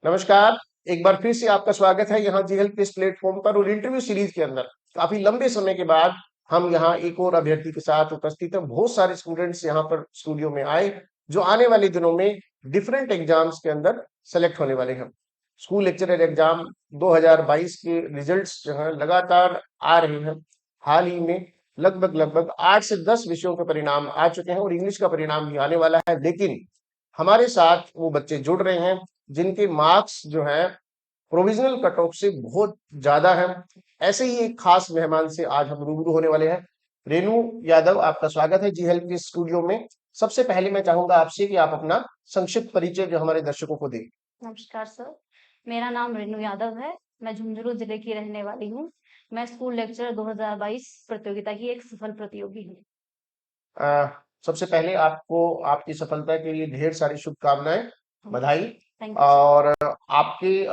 नमस्कार। एक बार फिर से आपका स्वागत है यहाँ जी हेल्प के इस प्लेटफॉर्म पर और इंटरव्यू सीरीज के अंदर काफी लंबे समय के बाद हम यहाँ एक और अभ्यर्थी के साथ उपस्थित हैं। बहुत सारे स्टूडेंट्स यहाँ पर स्टूडियो में आए जो आने वाले दिनों में डिफरेंट एग्जाम्स के अंदर सेलेक्ट होने वाले हैं। स्कूल लेक्चरर एग्जाम 2022 के रिजल्ट्स जो है लगातार आ रहे हैं। हाल ही में लगभग लगभग 8 से 10 विषयों के परिणाम आ चुके हैं और इंग्लिश का परिणाम भी आने वाला है। लेकिन हमारे साथ वो बच्चे जुड़ रहे हैं जिनके मार्क्स जो है प्रोविजनल कट ऑफ से बहुत ज्यादा है। ऐसे ही एक खास मेहमान से आज हम रूबरू होने वाले हैं। रेनू यादव, आपका स्वागत है जी हेल्प के स्टूडियो में। सबसे पहले मैं चाहूंगा आपसे कि आप अपना संक्षिप्त परिचय जो हमारे दर्शकों को दें। नमस्कार सर, मेरा नाम रेणु यादव है। मैं झुंझुनू जिले की रहने वाली हूँ। मैं स्कूल लेक्चरर 2022 प्रतियोगिता की एक सफल प्रतियोगी हूँ। अ, सबसे पहले आपको आपकी सफलता के लिए ढेर सारी शुभकामनाएं, बधाई। Thank you sir. और आपके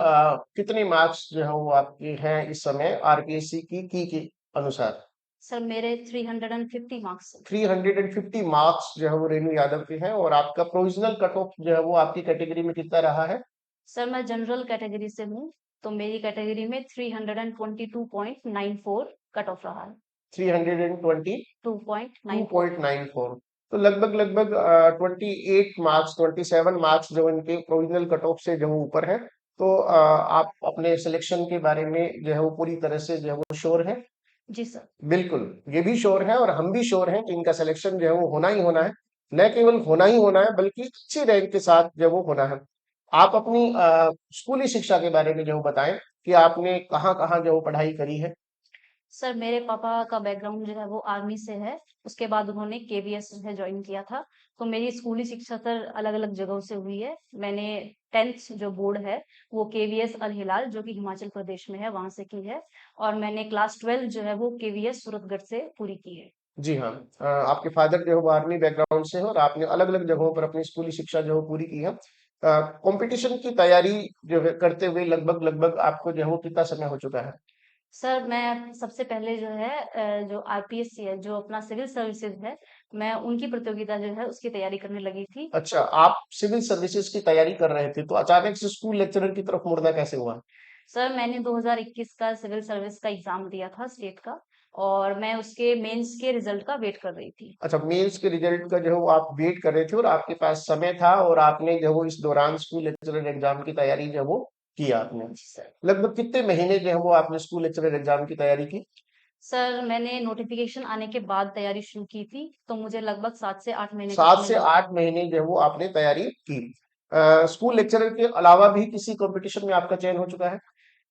कितने मार्क्स जो है वो आपके हैं इस समय आरपीएससी की के अनुसार? सर मेरे 350 मार्क्स हैं। 350 मार्क्स जो है वो रेणु यादव के हैं और आपका प्रोविजनल कट ऑफ जो है वो आपकी कैटेगरी में कितना रहा है? सर मैं जनरल कैटेगरी से हूँ, तो मेरी कैटेगरी में 322.94 कट ऑफ रहा है। 320 2.94। 2.94। तो लगभग लगभग 28 मार्क्स 27 मार्क्स जो इनके प्रोविजनल कट ऑफ से जो ऊपर है। तो आप अपने सिलेक्शन के बारे में जो है वो पूरी तरह से जो है वो श्योर है? जी सर। बिल्कुल, ये भी श्योर है और हम भी श्योर हैं कि इनका सिलेक्शन जो है वो होना ही होना है। न केवल होना ही होना है बल्कि अच्छी रैंक के साथ जो वो होना है। आप अपनी स्कूली शिक्षा के बारे में जो बताएं कि आपने कहाँ कहाँ जो पढ़ाई करी है। सर मेरे पापा का बैकग्राउंड जो है वो आर्मी से है। उसके बाद उन्होंने केवीएस में ज्वाइन किया था। तो मेरी स्कूली शिक्षा सर अलग अलग जगहों से हुई है। मैंने 10th जो बोर्ड है वो केवीएस अल हिलाल जो कि हिमाचल प्रदेश में है वहां से की है। और मैंने क्लास 12 जो है वो केवीएस सूरतगढ़ से पूरी की है। जी हाँ। आपके फादर जो है वो आर्मी बैकग्राउंड से है और आपने अलग अलग जगहों पर अपनी स्कूली शिक्षा जो है पूरी की है। कंपटीशन की तैयारी जो है करते हुए लगभग लगभग आपको जो है वो कितना समय हो चुका है? सर मैं सबसे पहले जो है जो आरपीएससी है जो अपना सिविल सर्विसेज है, मैं उनकी प्रतियोगिता जो है उसकी तैयारी करने लगी थी। अच्छा, आप सिविल सर्विसेज की तैयारी कर रहे थे तो अचानक से स्कूल लेक्चरर की तरफ मुड़ना कैसे हुआ? सर मैंने 2021 का सिविल सर्विस का एग्जाम दिया था स्टेट का, और मैं उसके मेंस के रिजल्ट का वेट कर रही थी। अच्छा, मेंस के रिजल्ट का जो है वो आप वेट कर रहे थे और आपके पास समय था और आपने जो है वो इस दौरान स्कूल लेक्चरर एग्जाम की तैयारी जो है वो की आपने। जी सर। लगभग कितने महीने जो है वो आपने स्कूल लेक्चरर एग्जाम की तैयारी की? सर मैंने नोटिफिकेशन आने के बाद तैयारी शुरू की थी, तो मुझे लगभग 7 से 8 महीने का सात समय से लगा। आठ महीने जो है वो आपने तैयारी की। स्कूल लेक्चरर के अलावा भी किसी कंपटीशन में आपका चयन हो चुका है?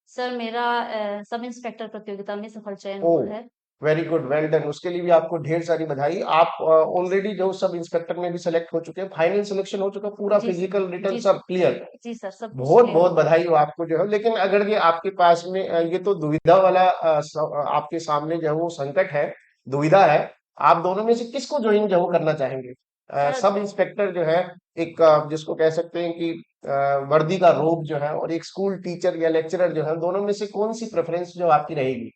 सर मेरा सब इंस्पेक्टर प्रतियोगिता में सफल चयन ओ, हुआ है। Very good, well done. उसके लिए भी आपको ढेर सारी बधाई। आप ऑलरेडी जो सब इंस्पेक्टर में भी सेलेक्ट हो चुके हैं, फाइनल सिलेक्शन हो चुका, पूरा जी फिजिकल रिटर्न जी सब क्लियर? जी सर, सब कुछ बहुत क्लियर बहुत हो गया। बधाई हो आपको जो है। लेकिन अगर ये आपके पास में ये तो दुविधा वाला आपके सामने जो है वो संकट है, दुविधा है। आप दोनों में से किसको ज्वाइन जो है वो करना चाहेंगे? सर सब इंस्पेक्टर जो है एक जिसको कह सकते हैं कि वर्दी का रोब जो है और एक स्कूल टीचर या लेक्चरर जो है, दोनों में से कौन सी प्रेफरेंस जो आपकी रहेगी?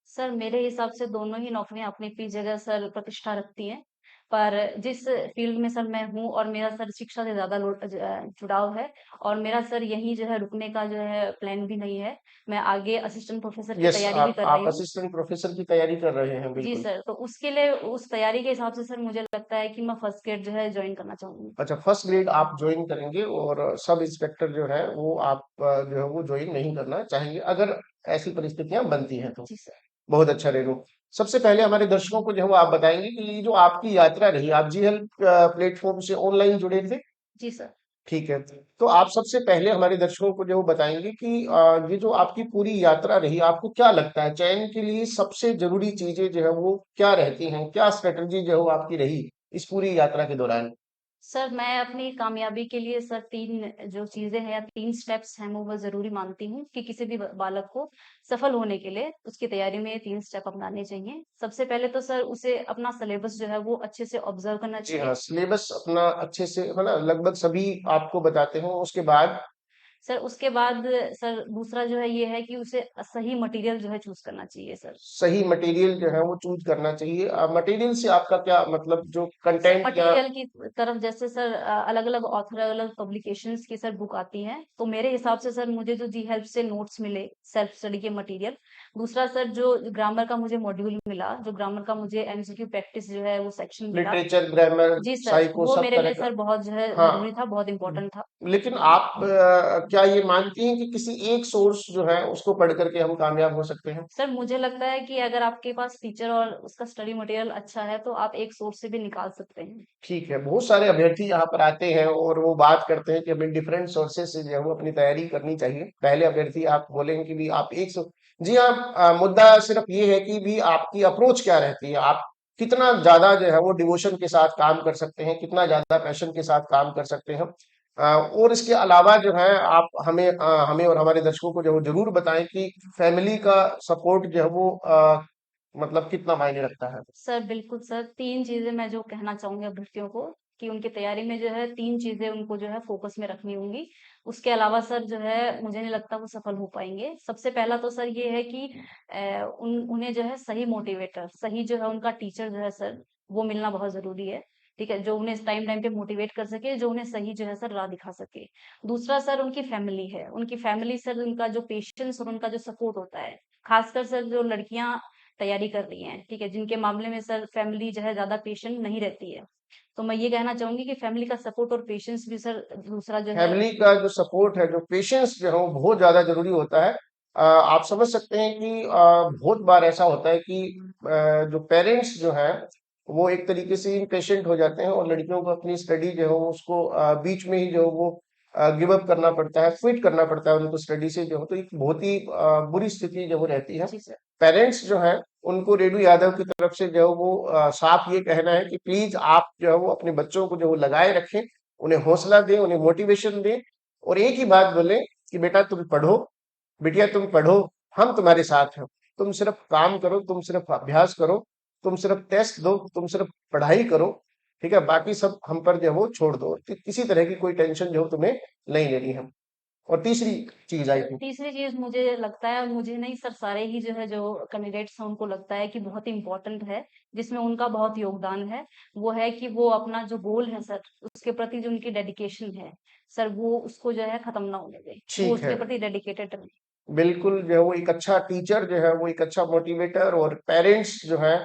सर मेरे हिसाब से दोनों ही नौकरियां अपनी अपनी जगह सर प्रतिष्ठा रखती हैं। पर जिस फील्ड में सर मैं हूँ और मेरा सर शिक्षा से ज्यादा जुड़ाव है, और मेरा सर यही जो है रुकने का जो है प्लान भी नहीं है। मैं आगे असिस्टेंट प्रोफेसर की यस, तैयारी भी कर आप रही हूँ। असिस्टेंट प्रोफेसर की तैयारी कर रहे हैं, जी बिल्कुल। सर, तो उसके लिए उस तैयारी के हिसाब से सर मुझे लगता है कि मैं फर्स्ट ग्रेड जो है ज्वाइन करना चाहूंगी। अच्छा, फर्स्ट ग्रेड आप ज्वाइन करेंगे और सब इंस्पेक्टर जो है वो आप जो है वो ज्वाइन नहीं करना चाहेंगे अगर ऐसी परिस्थितियां बनती हैं तो? जी सर। बहुत अच्छा रेनू। सबसे पहले हमारे दर्शकों को जो है वो आप बताएंगे कि ये जो आपकी यात्रा रही, आप जी हेल्प प्लेटफॉर्म से ऑनलाइन जुड़े थे? जी सर। ठीक है। तो आप सबसे पहले हमारे दर्शकों को जो बताएंगे कि ये जो आपकी पूरी यात्रा रही, आपको क्या लगता है चयन के लिए सबसे जरूरी चीजें जो है वो क्या रहती हैं, क्या स्ट्रेटजी जो है वो आपकी रही इस पूरी यात्रा के दौरान? सर मैं अपनी कामयाबी के लिए सर 3 जो चीजें हैं या 3 स्टेप्स हैं वो जरूरी मानती हूँ कि किसी भी बालक को सफल होने के लिए उसकी तैयारी में ये 3 स्टेप अपनाने चाहिए। सबसे पहले तो सर उसे अपना सिलेबस जो है वो अच्छे से ऑब्जर्व करना जी हाँ, चाहिए। सिलेबस अपना अच्छे से है ना, लगभग सभी आपको बताते हो। उसके बाद है। सर उसके बाद सर दूसरा जो है ये है कि उसे सही मटेरियल जो है चूज़ करना चाहिए सर। सही मटेरियल जो है वो चूज करना चाहिए। मटेरियल से आपका क्या मतलब, जो सर कंटेंट या मटेरियल की तरफ जैसे सर अलग-अलग ऑथर अलग-अलग पब्लिकेशंस की सर बुक आती हैं, तो मेरे हिसाब से सर मुझे जो जी हेल्प से नोट्स मिले, सेल्फ स्टडी के मटेरियल। दूसरा सर जो ग्रामर का मुझे मॉड्यूल मिला, जो ग्रामर का मुझे एमसीक्यू प्रैक्टिस जो है वो सेक्शन मिला। लिटरेचर, ग्रामर, जी सर, साइको, वो सब मेरे तरह लिए का। सर बहुत जो है हाँ। ज़रूरी था, बहुत इम्पोर्टेंट था। लेकिन आप क्या ये मानती हैं कि किसी एक सोर्स जो है उसको पढ़ करके हम कामयाब हो सकते हैं? सर मुझे लगता है कि अगर आपके पास टीचर और उसका स्टडी मटेरियल अच्छा है, तो आप एक सोर्स से भी निकाल सकते हैं। ठीक है, बहुत सारे अभ्यर्थी यहाँ पर आते हैं और वो बात करते हैं कि हमें डिफरेंट सोर्सेज से जो है वो अपनी तैयारी करनी चाहिए। पहले अभ्यर्थी आप बोलेंगे कि भी आप एक सौ, जी हाँ, मुद्दा सिर्फ ये है कि भी आपकी अप्रोच क्या रहती है, आप कितना ज्यादा जो है वो डिवोशन के साथ काम कर सकते हैं, कितना ज्यादा पैशन के साथ काम कर सकते हैं। और इसके अलावा जो है आप हमें और हमारे दर्शकों को जो है वो जरूर बताएं कि फैमिली का सपोर्ट जो है वो मतलब कितना मायने रखता है। सर बिल्कुल सर, 3 चीज़ें मैं जो कहना चाहूँगी अभ्यर्थियों को कि उनकी तैयारी में जो है 3 चीज़ें उनको जो है फ़ोकस में रखनी होंगी। उसके अलावा सर जो है मुझे नहीं लगता वो सफल हो पाएँगे। सबसे पहला तो सर ये है कि उन्हें जो है सही मोटिवेटर, सही जो है उनका टीचर जो है सर, वो मिलना बहुत ज़रूरी है। ठीक है? जो उन्हें टाइम-टाइम पे मोटिवेट कर सके, जो उन्हें सही जो है सर राह दिखा सके। दूसरा सर उनकी फैमिली है। उनकी फैमिली सर उनका जो पेशेंस और उनका जो सपोर्ट होता है, ख़ासकर सर जो लड़कियाँ तैयारी कर रही हैं, ठीक है? जिनके मामले में सर फैमिली जो है ज़्यादा पेशेंट नहीं रहती है। तो मैं ये कहना चाहूँगी कि फैमिली का सपोर्ट और पेशेंस भी सर दूसरा जो है। फैमिली का जो सपोर्ट है, जो पेशेंस जो है वो बहुत ज्यादा जरूरी होता है। आप समझ सकते हैं कि बहुत बार ऐसा होता है कि जो पेरेंट्स जो है वो एक तरीके से इम्पेशेंट हो जाते हैं और लड़कियों को अपनी स्टडी जो है वो उसको बीच में ही जो है वो गिव अप करना पड़ता है, क्विट करना पड़ता है उनको स्टडी से, जो है तो एक बहुत ही बुरी स्थिति जो वो रहती है। जी सर। पेरेंट्स जो है उनको रेणु यादव की तरफ से जो है वो साफ ये कहना है कि प्लीज आप जो है वो अपने बच्चों को जो वो लगाए रखें, उन्हें हौसला दें, उन्हें मोटिवेशन दें, और एक ही बात बोले कि बेटा तुम पढ़ो, बिटिया तुम पढ़ो, हम तुम्हारे साथ हैं। तुम सिर्फ काम करो, तुम सिर्फ अभ्यास करो, तुम सिर्फ टेस्ट दो, तुम सिर्फ पढ़ाई करो, ठीक है, बाकी सब हम पर जो है वो छोड़ दो, किसी तरह की कोई टेंशन जो है तुम्हें नहीं लेनी है। और तीसरी चीज आई थी। तीसरी चीज़ मुझे लगता है, मुझे नहीं सर सारे ही जो है जो कैंडिडेट्स हैं उनको लगता है कि बहुत ही इम्पोर्टेंट है, जिसमें उनका बहुत योगदान है, वो है कि वो अपना जो गोल है सर, उसके प्रति जो उनकी डेडिकेशन है, सर वो उसको जो है खत्म ना होने दें। वो ठीक है, उसके प्रति डेडिकेटेड रहें। बिल्कुल जो है वो एक अच्छा टीचर जो है वो एक अच्छा मोटिवेटर और पेरेंट्स जो है,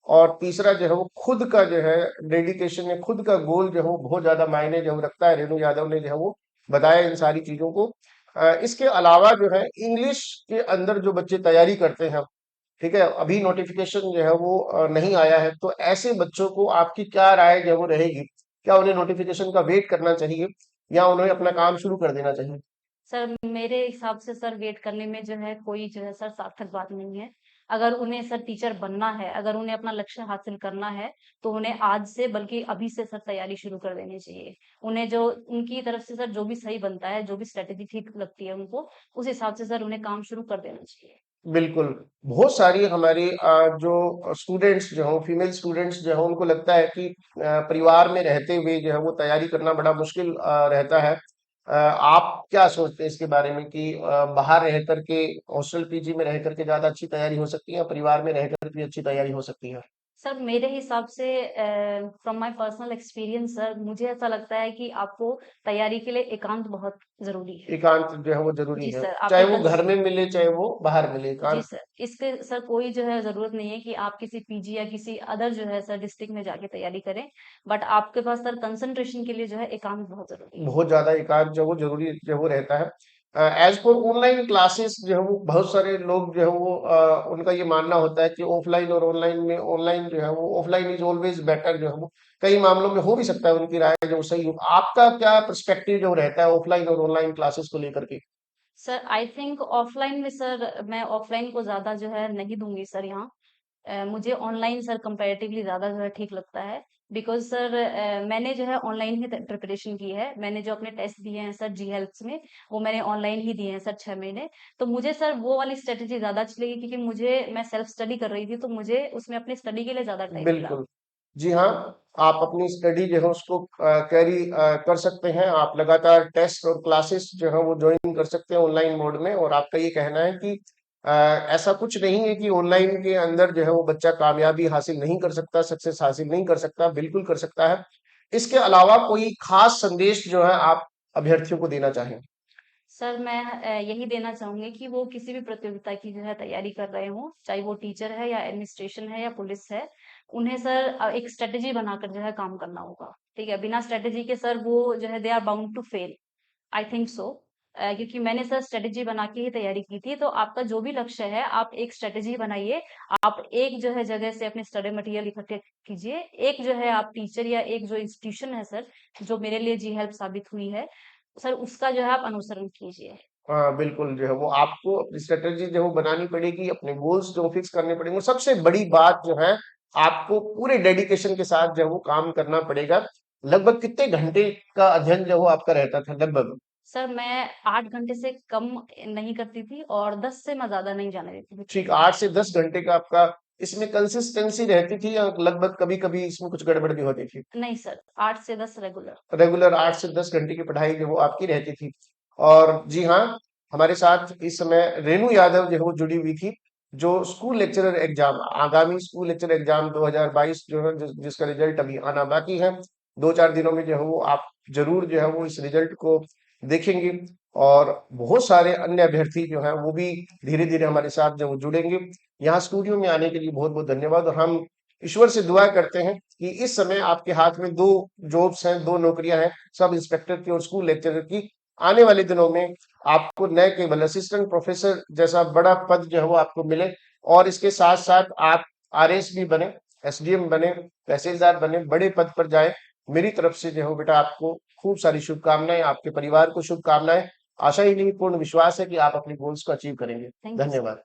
और तीसरा जो है वो खुद का जो है डेडिकेशन है, खुद का गोल जो है वो बहुत ज्यादा मायने जो रखता है। रेणु यादव ने जो है वो बताया इन सारी चीजों को। इसके अलावा जो है इंग्लिश के अंदर जो बच्चे तैयारी करते हैं, ठीक है, अभी नोटिफिकेशन जो है वो नहीं आया है, तो ऐसे बच्चों को आपकी क्या राय जो है वो रहेगी? क्या उन्हें नोटिफिकेशन का वेट करना चाहिए या उन्हें अपना काम शुरू कर देना चाहिए? सर मेरे हिसाब से सर वेट करने में जो है कोई जो है सर सार्थक बात नहीं है। अगर उन्हें सर टीचर बनना है, अगर उन्हें अपना लक्ष्य हासिल करना है, तो उन्हें आज से बल्कि अभी से सर तैयारी शुरू कर देनी चाहिए। उन्हें जो उनकी तरफ से सर जो भी सही बनता है, जो भी स्ट्रैटेजी ठीक लगती है उनको, उस हिसाब से सर उन्हें काम शुरू कर देना चाहिए। बिल्कुल, बहुत सारी हमारी जो स्टूडेंट्स जो हों, फीमेल स्टूडेंट्स जो हों, उनको लगता है कि परिवार में रहते हुए जो है वो तैयारी करना बड़ा मुश्किल रहता है। आप क्या सोचते हैं इसके बारे में कि बाहर रह कर के, हॉस्टल पीजी में रह कर के ज़्यादा अच्छी तैयारी हो सकती है या परिवार में रह कर भी अच्छी तैयारी हो सकती है? सर मेरे हिसाब से from my personal experience sir मुझे ऐसा लगता है कि आपको तैयारी के लिए एकांत बहुत ज़रूरी है। एकांत जो है वो ज़रूरी जी है, सर, चाहे आपके वो पास। घर में मिले, चाहे वो बाहर मिले, जी एकांत। सर, इसके सर कोई जो है ज़रूरत नहीं है कि आप किसी पीजी या किसी अदर जो है सर डिस्ट्रिक्ट में जाके तैयारी करें। बट आपके पास सर कंसंट्रेशन के लिए जो है एकांत बहुत ज़रूरी है। बहुत ज़्यादा एकांत जो है वो ज़रूरी जो है वो रहता है। एज़ फॉर ऑनलाइन क्लासेस जो है वो बहुत सारे लोग जो है वो उनका ये मानना होता है कि ऑफलाइन और ऑनलाइन में, ऑनलाइन जो है वो ऑफलाइन इज ऑलवेज बेटर, जो है वो कई मामलों में हो भी सकता है उनकी राय जो सही हो। आपका क्या पर्सपेक्टिव जो रहता है ऑफलाइन और ऑनलाइन क्लासेस को लेकर के? सर आई थिंक ऑफलाइन में सर मैं ऑफलाइन को ज़्यादा जो है नहीं दूँगी सर यहाँ। मुझे ऑनलाइन सर कंपैरेटिवली ज़्यादा जो है ठीक लगता है। बिकॉज़ सर मैंने जो है ऑनलाइन ही प्रिपरेशन की है। मैंने जो अपने टेस्ट दिए हैं सर जी हेल्प्स में, वो मैंने ऑनलाइन ही दिए हैं सर 6 महीने। तो मुझे सर वो वाली स्ट्रैटेजी ज़्यादा अच्छी लगी क्योंकि मुझे मैं सेल्फ स्टडी कर रही थी, तो मुझे उसमें अपनी स्टडी के लिए ज़्यादा टाइम मिला। बिल्कुल, जी हाँ, आप अपनी स्टडी जो है उसको कैरी कर सकते हैं। आप लगातार टेस्ट और क्लासेस जो है वो ज्वाइन कर सकते हैं ऑनलाइन मोड में। और आपका ये कहना है कि ऐसा कुछ नहीं है कि ऑनलाइन के अंदर जो है वो बच्चा कामयाबी हासिल नहीं कर सकता, सक्सेस हासिल नहीं कर सकता, बिल्कुल कर सकता है। इसके अलावा कोई खास संदेश जो है आप अभ्यर्थियों को देना चाहें? सर मैं यही देना चाहूंगी कि वो किसी भी प्रतियोगिता की जो है तैयारी कर रहे हो, चाहे वो टीचर है या एडमिनिस्ट्रेशन है या पुलिस है, उन्हें सर एक स्ट्रेटेजी बनाकर जो है काम करना होगा। ठीक है, बिना स्ट्रेटेजी के सर वो जो है they are bound to fail. I think so. क्योंकि मैंने सर स्ट्रेटेजी बना के ही तैयारी की थी। तो आपका जो भी लक्ष्य है, आप एक स्ट्रेटेजी बनाइए। आप एक जो है जगह से अपने स्टडी मटेरियल इकट्ठे कीजिए। एक जो है आप टीचर या एक जो इंस्टीट्यूशन है सर, जो मेरे लिए जी हेल्प साबित हुई है, सर उसका जो है आप अनुसरण कीजिए। हाँ, बिल्कुल जो है वो आपको अपनी स्ट्रेटेजी जो है वो बनानी पड़ेगी, अपने गोल्स जो फिक्स करने पड़ेंगे। और सबसे बड़ी बात जो है, आपको पूरे डेडिकेशन के साथ जो है वो काम करना पड़ेगा। लगभग कितने घंटे का अध्ययन जो है वो आपका रहता था लगभग? सर मैं 8 घंटे से कम नहीं करती थी और 10 से मैं ज़्यादा नहीं जाने देती थी ठीक, पढ़ने। 8 से 10 घंटे का आपका इसमें कंसिस्टेंसी रहती थी, या लगभग कभी-कभी इसमें कुछ गड़बड़ भी होती थी? नहीं सर, 8 से 10 रेगुलर। रेगुलर 8 से 10 घंटे की पढ़ाई जो वो आपकी रहती थी। और जी हाँ, हमारे साथ इस समय रेणु यादव जो है वो जुड़ी हुई थी, जो स्कूल लेक्चरर एग्जाम, आगामी स्कूल लेक्चरर एग्जाम 2022 जो है जिसका रिजल्ट अभी आना बाकी है। 2-4 दिनों में जो है वो आप जरूर जो है वो इस रिजल्ट को देखेंगे। और बहुत सारे अन्य अभ्यर्थी जो हैं वो भी धीरे धीरे हमारे साथ जो वो जुड़ेंगे। यहाँ स्टूडियो में आने के लिए बहुत बहुत धन्यवाद। और हम ईश्वर से दुआ करते हैं कि इस समय आपके हाथ में दो जॉब्स हैं, दो नौकरियां हैं, सब इंस्पेक्टर की और स्कूल लेक्चरर की। आने वाले दिनों में आपको न केवल असिस्टेंट प्रोफेसर जैसा बड़ा पद जो है वो आपको मिले, और इसके साथ साथ आप आरएस भी बने, एसडीएम बने, तहसीलदार बने, बड़े पद पर जाए। मेरी तरफ से जो है बेटा आपको खूब सारी शुभकामनाएं, आपके परिवार को शुभकामनाएं। आशा ही नहीं, पूर्ण विश्वास है कि आप अपनी गोल्स को अचीव करेंगे। Thank you sir. धन्यवाद।